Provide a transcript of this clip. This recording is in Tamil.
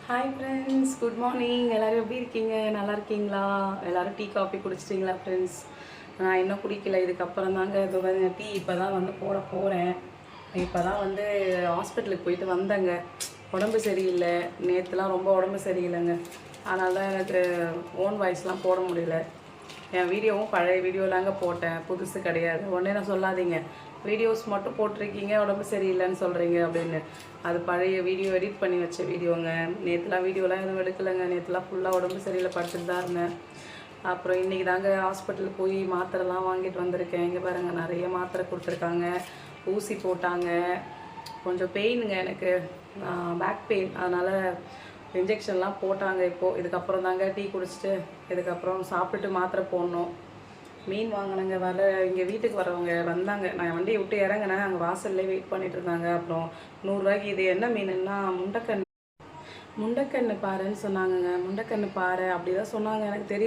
Hi friends, good morning. எல்லோரும் எப்படி இருக்கீங்க? நல்லா இருக்கீங்களா? எல்லோரும் டீ காஃபி குடிச்சிட்டிங்களா ஃப்ரெண்ட்ஸ்? நான் இன்னும் குடிக்கல. இதுக்கப்புறம் தாங்க இது டீ இப்போ தான் போட போகிறேன். இப்போ தான் ஹாஸ்பிட்டலுக்கு போயிட்டு வந்தேங்க. உடம்பு சரியில்லை. நேற்றுலாம் ரொம்ப உடம்பு சரியில்லைங்க. அதனால தான் எனக்கு ஓன் வாய்ஸ்லாம் போட முடியல. என் வீடியோவும் பழைய வீடியோலாங்க போட்டேன், புதுசு கிடையாது. உடனே நான் சொல்லாதீங்க, வீடியோஸ் மட்டும் போட்டிருக்கீங்க உடம்பு சரியில்லைன்னு சொல்கிறீங்க அப்படின்னு. அது பழைய வீடியோ எடிட் பண்ணி வச்ச வீடியோங்க. நேற்றுலாம் வீடியோலாம் எதுவும் எடுக்கலைங்க. நேற்றுலாம் ஃபுல்லாக உடம்பு சரியில்லை, படுத்துட்டு தான் இருந்தேன். அப்புறம் இன்றைக்கி தாங்க ஹாஸ்பிட்டலுக்கு போய் மாத்திரைலாம் வாங்கிட்டு வந்திருக்கேன். இங்கே பாருங்கள், நிறைய மாத்திரை கொடுத்துருக்காங்க, ஊசி போட்டாங்க. கொஞ்சம் பெயினுங்க எனக்கு, பேக் பெயின். அதனால் இன்ஜெக்ஷன்லாம் போட்டாங்க. இப்போது இதுக்கப்புறம் தாங்க டீ குடிச்சிட்டு இதுக்கப்புறம் சாப்பிட்டுட்டு மாத்திரை போடணும். மீன் வாங்கினங்க. இங்கே வீட்டுக்கு வரவங்க வந்தாங்க. நான் வண்டியை விட்டு இறங்கினேன், அங்கே வாசல்லே வெயிட் பண்ணிட்டு இருந்தாங்க. அப்புறம் 100 ரூபாய்க்கு இது என்ன மீனுன்னா முண்டைக்கண்ணு பாருன்னு சொன்னாங்கங்க. முண்டைக்கண்ணு பாரு அப்படி தான் சொன்னாங்க, எனக்கு தெரியும்.